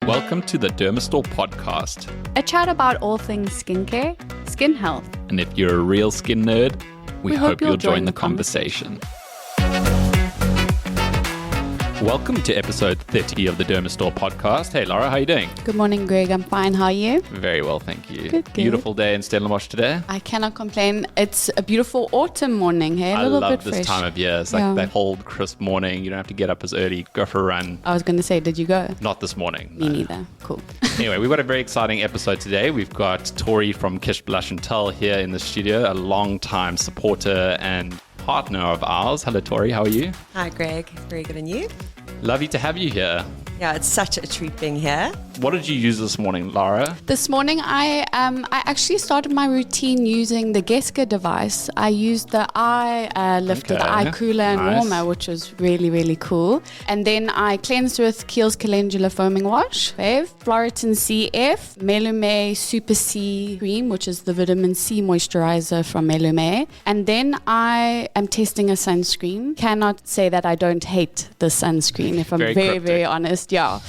Welcome to the Dermastore podcast. A chat about all things skincare, skin health. And if you're a real skin nerd, we hope you'll join the conversation. Welcome to episode 30 of the Dermastore podcast. Hey, Lara, how are you doing? Good morning, Greg. I'm fine. How are you? Very well, thank you. Good. Beautiful day in Stellenbosch today. I cannot complain. It's a beautiful autumn morning, hey? A I little love bit this fresh. time of year. It's like that cold, crisp morning. You don't have to get up as early. Go for a run. I was going to say, did you go? Not this morning. Me neither. Cool. Anyway, we've got a very exciting episode today. We've got Tori from KissBlush&Tell here in the studio, a long-time supporter and partner of ours. Hello, Tori. How are you? Hi, Greg. Very good. And you? Lovely to have you here. Yeah, it's such a treat being here. What did you use this morning, Lara? This morning, I actually started my routine using the Geska device. I used the eye lifter, the eye cooler and warmer, which was really, really cool. And then I cleansed with Kiehl's Calendula Foaming Wash, Floritin CF, Melume Super C Cream, which is the vitamin C moisturizer from Melume. And then I am testing a sunscreen. Cannot say that I don't hate the sunscreen, if I'm very honest. Yeah.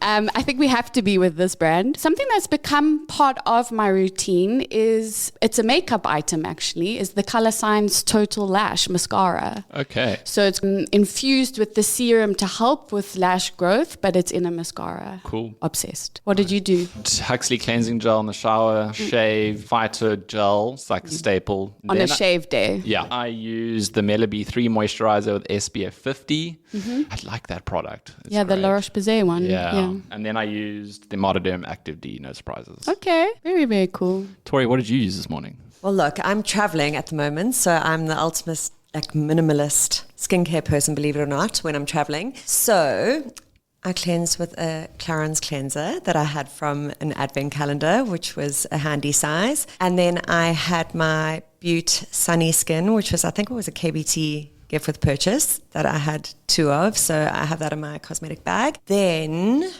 I think we have to be with this brand. Something that's become part of my routine is, it's a makeup item actually, is the Color Science Total Lash Mascara. Okay. So it's infused with the serum to help with lash growth, but it's in a mascara. Cool. Obsessed. What did you do? Huxley cleansing gel in the shower, shave, Phyto gel, it's like a staple. On a shave day. Yeah. I used the Melody 3 moisturizer with SPF 50. I like that product. It's the great. La Roche-Posay one. Yeah. And then I used the Motoderm Active D, no surprises. Okay. Very, very cool. Tori, what did you use this morning? Well, look, I'm traveling at the moment, so I'm the ultimate minimalist skincare person, believe it or not, when I'm traveling. So I cleansed with a Clarin's cleanser that I had from an advent calendar, which was a handy size. And then I had my Butte Sunny Skin, which was, I think it was a KBT gift with purchase that I had 2 of. So I have that in my cosmetic bag. Then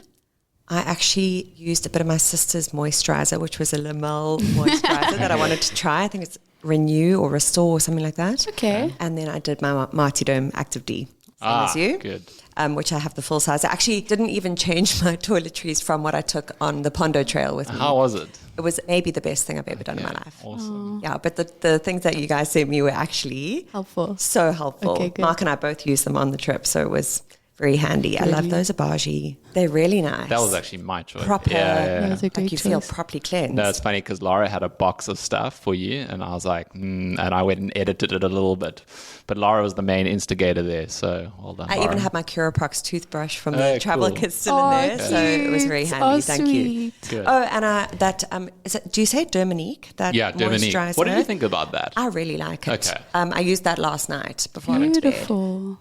I actually used a bit of my sister's moisturizer, which was a Lamel moisturizer that I wanted to try. I think it's Renew or Restore or something like that. Okay. And then I did my Motoderm Active D. Same as you. Good. Which I have the full size. I actually didn't even change my toiletries from what I took on the Pondo Trail with me. How was it? It was maybe the best thing I've ever done in my life. Awesome. Yeah, but the things that you guys sent me were actually helpful. So helpful. Okay, good. Mark and I both used them on the trip, so it was very handy. Really? I love those Abaji. They're really nice. That was actually my choice. Proper. That was a great like you choice. feel properly cleansed. No, it's funny because Lara had a box of stuff for you, and I was like, and I went and edited it a little bit. But Lara was the main instigator there, so well done. I Lara. even had my Curaprox toothbrush from the travel cool. kit still in there, so it was very handy. Thank you. Good. Oh, and is it? Do you say Dermanique? That Dermanique. moisturizer? What do you think about that? I really like it. Okay. I used that last night before I went to bed. Beautiful.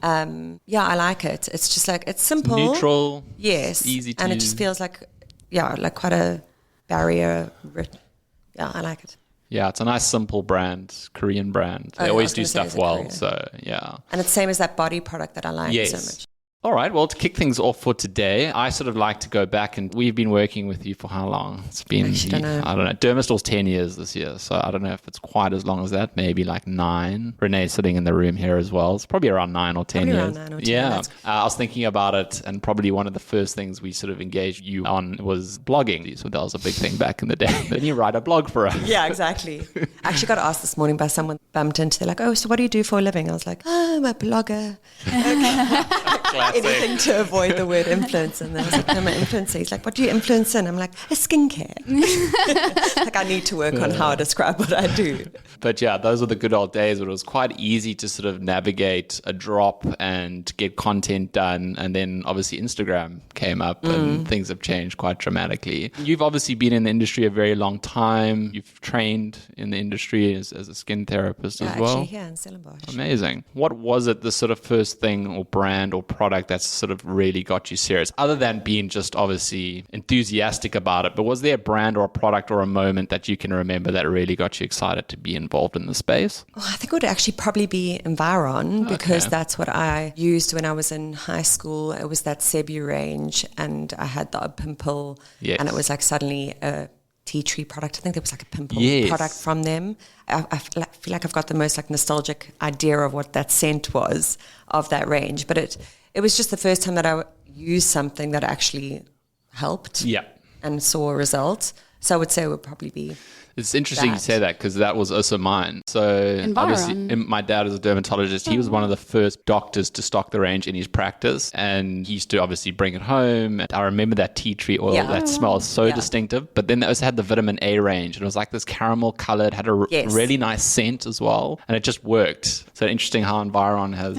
Yeah, I like it. It's just like, it's simple. It's neutral. Yes. Easy to and use. It just feels like quite a barrier. Yeah, I like it. Yeah, it's a nice, simple brand, Korean brand. They I always was do gonna say, stuff is it well, Korean? so yeah. And it's same as that body product that I like so much. All right, well, to kick things off for today, I sort of like to go back, and we've been working with you for how long? It's been, I don't know. Dermastore's 10 years this year, so I don't know if it's quite as long as that, maybe like 9. Renee's sitting in the room here as well. It's probably around 9 or 10 Probably years. around 9 or 10, yeah. that's I was thinking about it, and probably one of the first things we sort of engaged you on was blogging. So that was a big thing back in the day. Then you write a blog for us. Yeah, exactly. I actually got asked this morning by someone bumped into. They're like, "Oh, so what do you do for a living?" I was like, "Oh, I'm a blogger." Anything to avoid the word influence. And then I was like, "I'm an influencer." He's like, "What do you influence in?" I'm like, "A skincare." Like I need to work on how I describe what I do. But yeah, those were the good old days where it was quite easy to sort of navigate a drop and get content done. And then obviously Instagram came up and things have changed quite dramatically. You've obviously been in the industry a very long time. You've trained in the industry as a skin therapist as well. Actually here in Stellenbosch. Amazing. What was it, the sort of first thing or brand or product that's sort of really got you serious, other than being just obviously enthusiastic about it? But was there a brand or a product or a moment that you can remember that really got you excited to be involved in the space? Oh, I think it would actually probably be Environ because that's what I used when I was in high school. It was that Cebu range and I had the pimple and it was like suddenly a tea tree product. I think there was like a pimple product from them. I feel like I've got the most like nostalgic idea of what that scent was of that range. But it was just the first time that I used something that actually helped Yeah. and saw a result. So I would say it would probably be... It's interesting you say that because that was also mine. So obviously my dad is a dermatologist. He was one of the first doctors to stock the range in his practice, and he used to obviously bring it home. And I remember that tea tree oil that smells so distinctive. But then they also had the vitamin A range, and it was like this caramel colored, had a really nice scent as well, and it just worked. So interesting how Environ has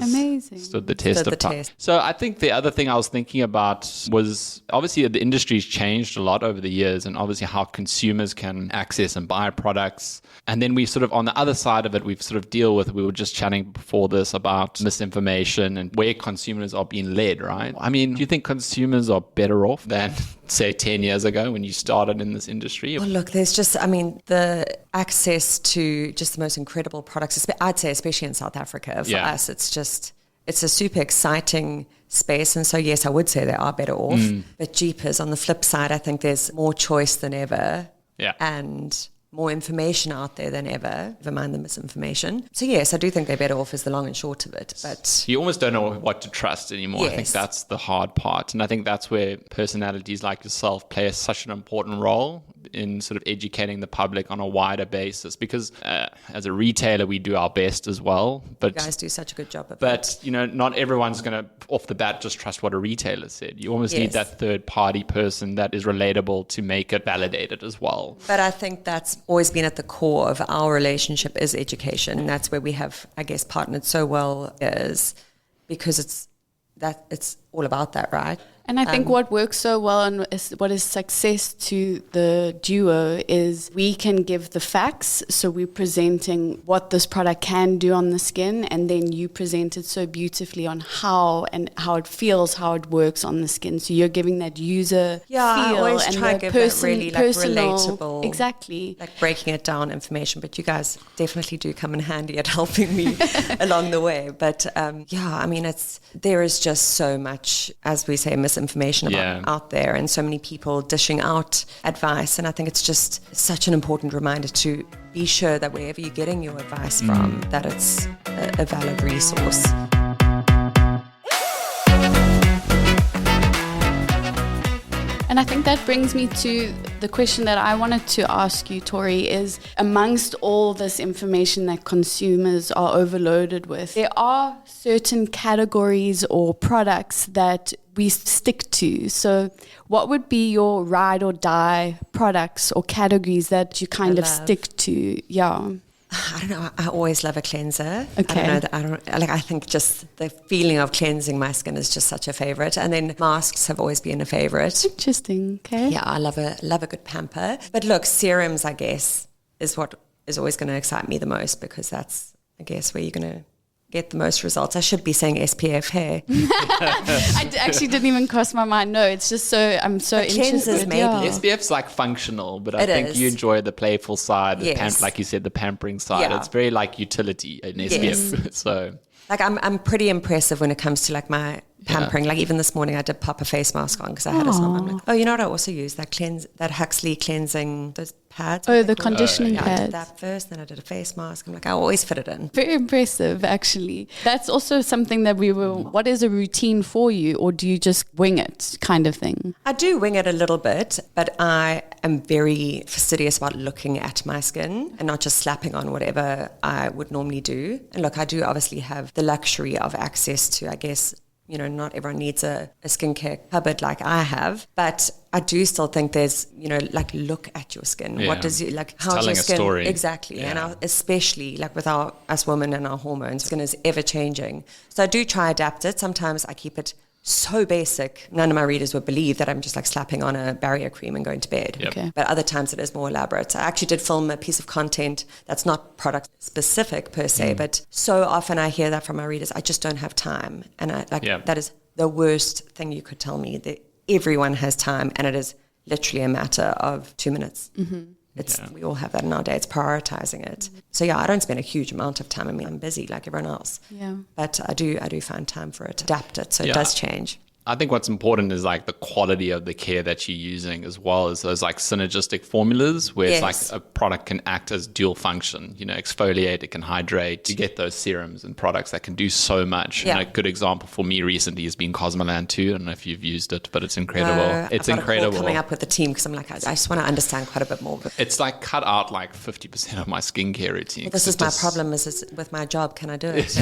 stood the test of time. So I think the other thing I was thinking about was obviously the industry's changed a lot over the years, and obviously how consumers can access and buy products. And then we sort of, on the other side of it, we've sort of deal with, we were just chatting before this about misinformation and where consumers are being led, right? I mean, do you think consumers are better off than, say, 10 years ago when you started in this industry? Well, look, there's just, I mean, the access to just the most incredible products, I'd say, especially in South Africa, for us, it's a super exciting space. And so, yes, I would say they are better off. But jeepers, on the flip side, I think there's more choice than ever. Yeah. And more information out there than ever, never mind the misinformation. So yes, I do think they're better off is the long and short of it. But you almost don't know what to trust anymore. Yes. I think that's the hard part. And I think that's where personalities like yourself play such an important role in sort of educating the public on a wider basis, because as a retailer, we do our best as well. But you guys do such a good job of it. But, you know, not everyone's going to, off the bat, just trust what a retailer said. You almost need that third-party person that is relatable to make it validated as well. But I think that's always been at the core of our relationship is education. And that's where we have, I guess, partnered so well, is because it's all about that, right? And I think what works so well and what is success to the duo is we can give the facts. So we're presenting what this product can do on the skin, and then you present it so beautifully on how it feels, how it works on the skin. So you're giving that user feel, I always and try to give that really personal, relatable, exactly, like breaking it down information. But you guys definitely do come in handy at helping me along the way. But I mean, there is just so much, as we say, misinformation out there, and so many people dishing out advice. And I think it's just such an important reminder to be sure that wherever you're getting your advice from, that it's a valid resource. And I think that brings me to the question that I wanted to ask you, Tori, is amongst all this information that consumers are overloaded with, there are certain categories or products that we stick to. So what would be your ride or die products or categories that you kind of stick to? Yeah. I don't know. I always love a cleanser. Okay. I think just the feeling of cleansing my skin is just such a favorite. And then masks have always been a favorite. Interesting. Okay. Yeah, I love a good pamper. But look, serums, I guess, is what is always going to excite me the most, because that's, I guess, where you're going to get the most results. I should be saying SPF hair. I actually didn't even cross my mind. No, it's just I'm so interested. Maybe. Yeah. SPF's like functional, but I think you enjoy the playful side, like you said, the pampering side. Yeah. It's very like utility in SPF. Yes. So, like I'm pretty impressive when it comes to like my pampering. Like even this morning I did pop a face mask on because I had some. I'm like, oh, you know what I also use? That Huxley cleansing, those pads. Oh, the conditioning pads. I did that first, then I did a face mask. I'm like, I always fit it in. Very impressive, actually. That's also something that what is a routine for you, or do you just wing it kind of thing? I do wing it a little bit, but I am very fastidious about looking at my skin and not just slapping on whatever I would normally do. And look, I do obviously have the luxury of access to, I guess, you know, not everyone needs a skincare cupboard like I have, but I do still think there's, you know, like look at your skin. Yeah. What does you like? How's your skin? A story. Exactly. Yeah. And especially like with us women and our hormones, skin is ever changing. So I do try adapt it. Sometimes I keep it so basic. None of my readers would believe that I'm just like slapping on a barrier cream and going to bed. Yep. Okay. But other times it is more elaborate. I actually did film a piece of content that's not product specific per se, but so often I hear that from my readers, I just don't have time. And that is the worst thing you could tell me, that everyone has time and it is literally a matter of 2 minutes. Mm-hmm. We all have that in our day. It's prioritizing it. So I don't spend a huge amount of time. I mean, I'm busy like everyone else. Yeah. But I do find time for it, adapt it, so it does change. I think what's important is like the quality of the care that you're using, as well as those like synergistic formulas where it's like a product can act as dual function, exfoliate, it can hydrate. You get those serums and products that can do so much. And a good example for me recently has been Cosmoland 2. I don't know if you've used it, but it's incredible. It's incredible. Coming up with the team because I'm like, I just want to understand quite a bit more. It's like cut out like 50% of my skincare routine. Well, this is my problem is with my job. Can I do it?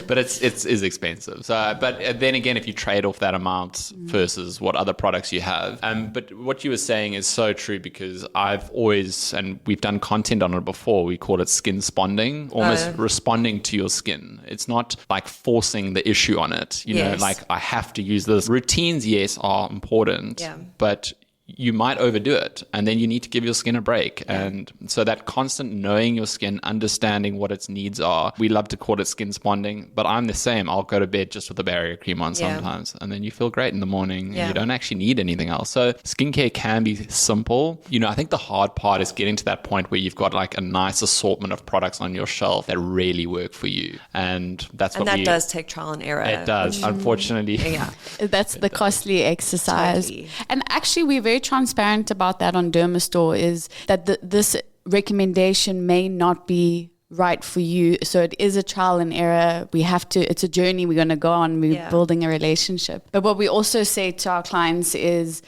But it is expensive. So, but then again, if you trade off that amount versus what other products you have. But what you were saying is so true, because I've always, and we've done content on it before, we call it skin sponding, almost responding to your skin. It's not like forcing the issue on it. Like I have to use this. Routines, yes, are important, but you might overdo it, and then you need to give your skin a break. And so that constant knowing your skin, understanding what its needs are, we love to call it skin sponding, but I'm the same. I'll go to bed just with a barrier cream on sometimes, and then you feel great in the morning and you don't actually need anything else. So skincare can be simple. I think the hard part is getting to that point where you've got like a nice assortment of products on your shelf that really work for you. And that does take trial and error. It does, unfortunately. That's the costly exercise. Totally. And actually, we're very transparent about that on Dermastore, is that this recommendation may not be right for you. So it is a trial and error. It's a journey we're going to go on. We're building a relationship. But what we also say to our clients is,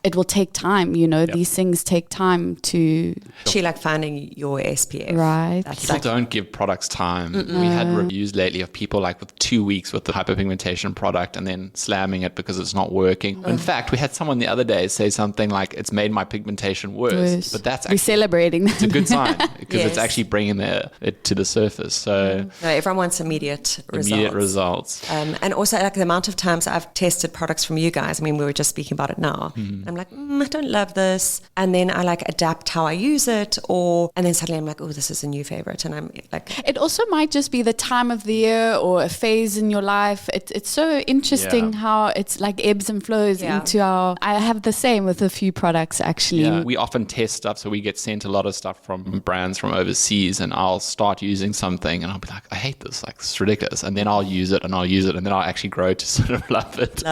it will take time, these things take time to... She like finding your SPF. Right. People don't give products time. We had reviews lately of people like with 2 weeks with the hyperpigmentation product and then slamming it because it's not working. In fact, we had someone the other day say something like, it's made my pigmentation worse. But that's actually... We're celebrating that. It's a good sign, because it's actually bringing it to the surface. So no, everyone wants immediate results. And also like the amount of times I've tested products from you guys. I mean, we were just speaking about it now. I'm like, I don't love this. And then I like adapt how I use it, and then suddenly I'm like, oh, this is a new favorite. And I'm like... It also might just be the time of the year or a phase in your life. It's so interesting how it's like ebbs and flows into I have the same with a few products actually. Yeah, we often test stuff. So we get sent a lot of stuff from brands from overseas, and I'll start using something and I'll be like, I hate this. Like, it's ridiculous. And then I'll use it and then I'll actually grow to sort of love it.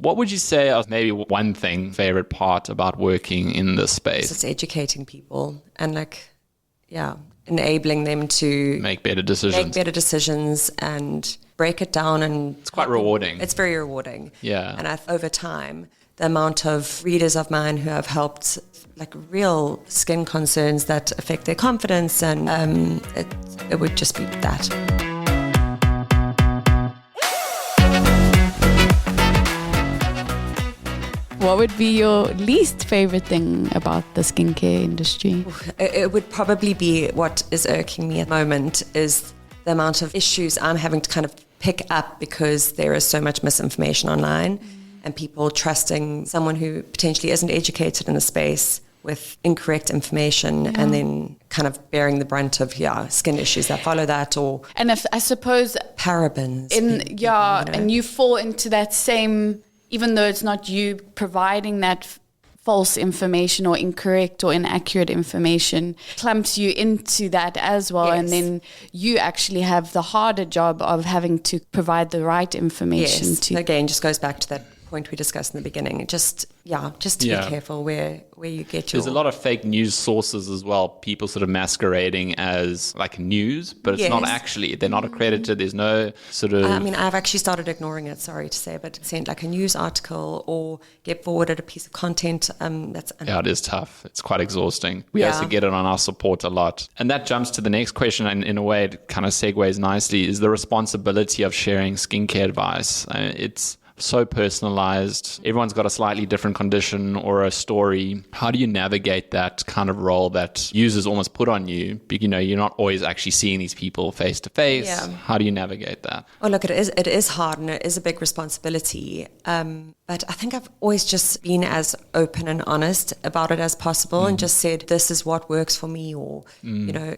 What would you say is maybe one favorite part about working in this space? It's educating people and enabling them to make better decisions and break it down. And it's quite rewarding. It's very rewarding. Yeah. And over time, the amount of readers of mine who have helped like real skin concerns that affect their confidence, and it would just be that. What would be your least favorite thing about the skincare industry? It would probably be, what is irking me at the moment is the amount of issues I'm having to kind of pick up because there is so much misinformation online and people trusting someone who potentially isn't educated in the space with incorrect information and then kind of bearing the brunt of skin issues that follow that, and if I suppose parabens and you fall into that same, even though it's not you providing that false information or incorrect or inaccurate information, clumps you into that as well. And then you actually have the harder job of having to provide the right information to... Again, just goes back to that point we discussed in the beginning. Just to be careful where you get your... There's a lot of fake news sources as well. People sort of masquerading as like news, but it's not actually. They're not accredited. There's no sort of... I mean, I've actually started ignoring it, sorry to say, but send like a news article or get forwarded a piece of content. It is tough. It's quite exhausting. We also get it on our support a lot. And that jumps to the next question, and in a way it kind of segues nicely, is the responsibility of sharing skincare advice. It's so personalized. Everyone's got a slightly different condition or a story. How do you navigate that kind of role that users almost put on you? You're not always actually seeing these people face to face. How do you navigate that? Oh, look, it is hard and it is a big responsibility. But I think I've always just been as open and honest about it as possible and just said, this is what works for me. Or,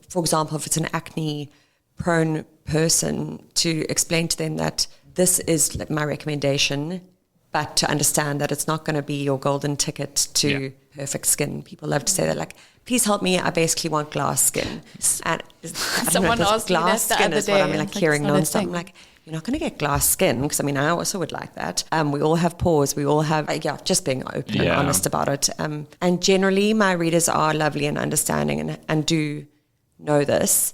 for example, if it's an acne prone person, to explain to them that this is my recommendation, but to understand that it's not going to be your golden ticket to perfect skin. People love to say that, like, please help me, I basically want glass skin. And someone asked glass me that skin the is other what I'm day. like hearing nonstop. I'm like, you're not going to get glass skin, because I mean, I also would like that. We all have pores. We all have, just being open and honest about it. And generally, my readers are lovely and understanding and do know this.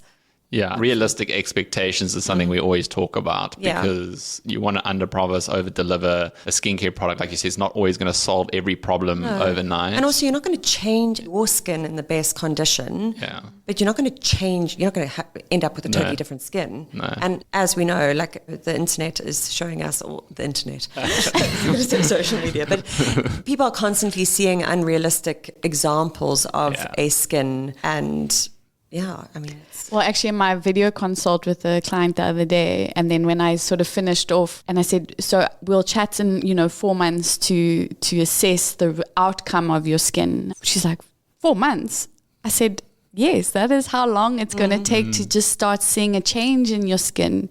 Yeah, realistic expectations is something we always talk about, because you want to underpromise, over-deliver. A skincare product, like you said, is not always going to solve every problem overnight. And also, you're not going to change your skin in the best condition, but you're not going to end up with a totally different skin. No. And as we know, like the internet is showing us, social media, but people are constantly seeing unrealistic examples of a skin, and well, actually, in my video consult with a client the other day, and then when I sort of finished off, and I said, so we'll chat in 4 months to assess the outcome of your skin. She's like, 4 months? I said, yes, that is how long it's going to take to just start seeing a change in your skin.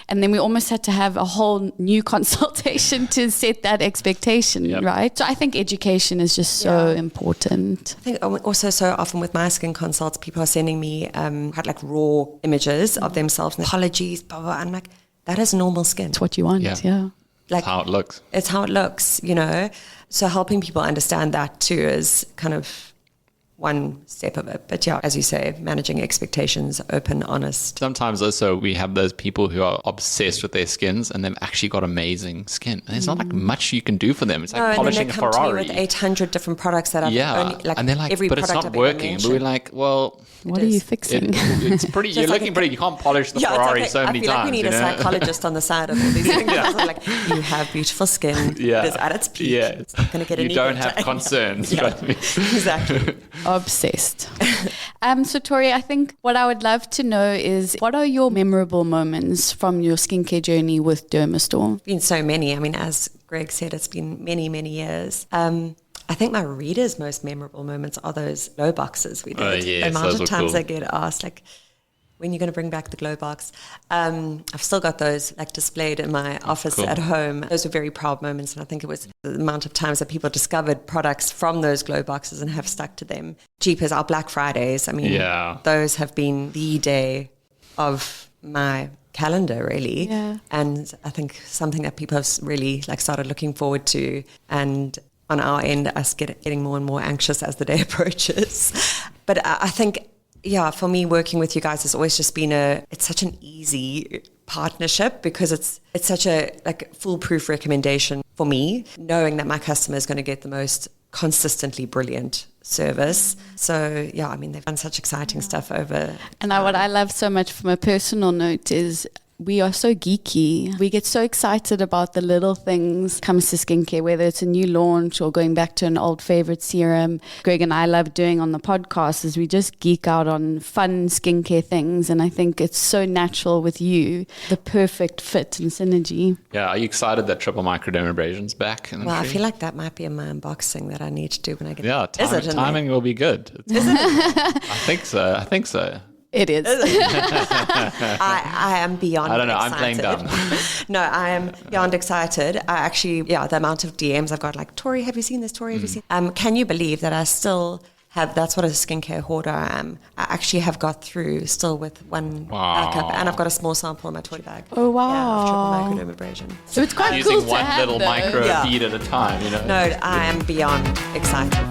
And then we almost had to have a whole new consultation to set that expectation, right? So I think education is just so important. I think also so often with my skin consults, people are sending me quite like raw images of themselves and apologies, blah, blah, blah. I'm like, that is normal skin. It's what you want, Like, it's how it looks. It's how it looks, So helping people understand that too is kind of one step of it. But as you say, managing expectations, open, honest. Sometimes also we have those people who are obsessed with their skins and they've actually got amazing skin. And there's not like much you can do for them. It's like polishing a Ferrari. And then they come to me with 800 different products that I've only, like, and they're like, every but it's product not I've working. But we're like, well, what are you fixing? It's pretty. You're looking pretty. You can't polish the Ferrari so many times. I feel like we need a psychologist on the side of all these things. Like, you have beautiful skin. It is at its peak. It's not going to get any better. You don't have concerns. Exactly. Obsessed. So Tori, I think what I would love to know is, what are your memorable moments from your skincare journey with Dermastore? Been so many. I mean, as Greg said, it's been many, many years. I think my readers' most memorable moments are those glow boxes we did. The amount of times I get asked, like, when you're going to bring back the glow box. I've still got those like displayed in my office at home. Those were very proud moments, and I think it was the amount of times that people discovered products from those glow boxes and have stuck to them. Jeepers, our Black Fridays, I mean, those have been the day of my calendar, really. And I think something that people have really like started looking forward to, and on our end, us getting more and more anxious as the day approaches. But I think, for me, working with you guys has always just been it's such an easy partnership, because it's such a like foolproof recommendation for me, knowing that my customer is going to get the most consistently brilliant service. So I mean, they've done such exciting stuff over. And what I love so much from a personal note is, we are so geeky. We get so excited about the little things comes to skincare, whether it's a new launch or going back to an old favorite serum. Greg and I love doing on the podcast is we just geek out on fun skincare things. And I think it's so natural with you, the perfect fit and synergy. Yeah. Are you excited that triple microdermabrasion's back? I feel like that might be in my unboxing that I need to do when I get timing will be good. Is it? I think so. It is. I am beyond excited. I don't know. I'm playing dumb. No, I am beyond excited. I actually, the amount of DMs I've got, like, Tori, have you seen this? Tori, have you seen? Can you believe that I still have, that's what a skincare hoarder I am. I actually have got through still with one backup, and I've got a small sample in my toy bag. Oh, wow. Yeah, of triple microdermabrasion. So it's quite using cool to one have, little though. micro bead at a time, No, I am beyond excited.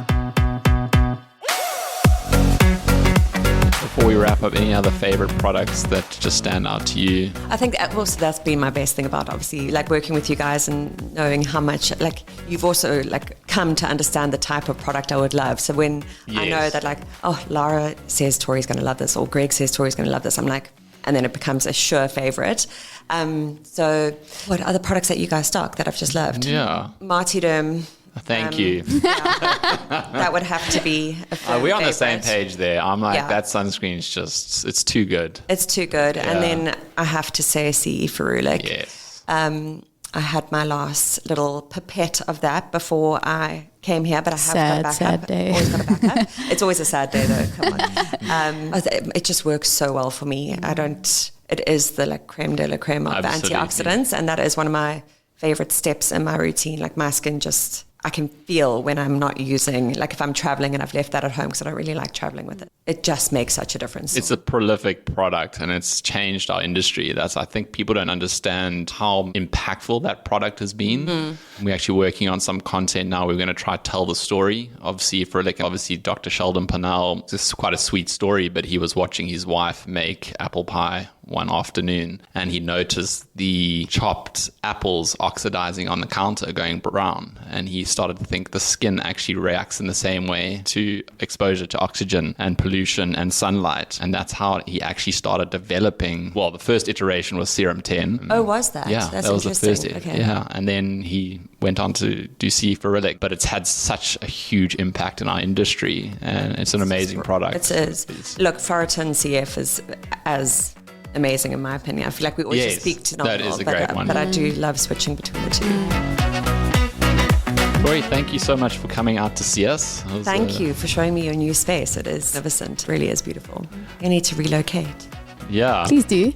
Before we wrap up, any other favorite products that just stand out to you? I think also that's been my best thing about, obviously, like working with you guys and knowing how much, like, you've also like come to understand the type of product I would love. So when I know that, like, Lara says Tori's going to love this, or Greg says Tori's going to love this, I'm like, and then it becomes a sure favorite. So what other products that you guys stock that I've just loved? Martyderm. Thank you. That would have to be a firm we're on favorite. the same page there. I'm like, that sunscreen's just, it's too good. It's too good. And then I have to say CE Ferulic. Yes. I had my last little pipette of that before I came here, but I have got a backup. Sad day. Always got a backup. It's always a sad day though. Come on. It just works so well for me. It is the like creme de la creme of the antioxidants, and that is one of my favorite steps in my routine. Like, my skin just, I can feel when I'm not using, like if I'm traveling and I've left that at home because I don't really like traveling with it. It just makes such a difference. It's a prolific product and it's changed our industry. I think people don't understand how impactful that product has been. We're actually working on some content now. We're going to try to tell the story of Ciafric. Obviously, Dr. Sheldon Pannell, this is quite a sweet story, but he was watching his wife make apple pie one afternoon and he noticed the chopped apples oxidizing on the counter, going brown. And he started to think the skin actually reacts in the same way to exposure to oxygen and pollution and sunlight. And that's how he actually started developing. Well, the first iteration was Serum 10. Oh, was that? Yeah, that's that was the first. Okay. Yeah, and then he went on to do Ciafric, but it's had such a huge impact in our industry, and it's an amazing product. It is. Look, Ferritin CF is as amazing in my opinion. I feel like we always just speak to novel, that is a great one. But I do love switching between the two. Tori, thank you so much for coming out to see us. Thank you for showing me your new space. It is magnificent. It really is beautiful. You need to relocate. Yeah. Please do.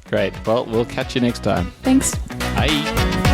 Great. Well, we'll catch you next time. Thanks. Bye.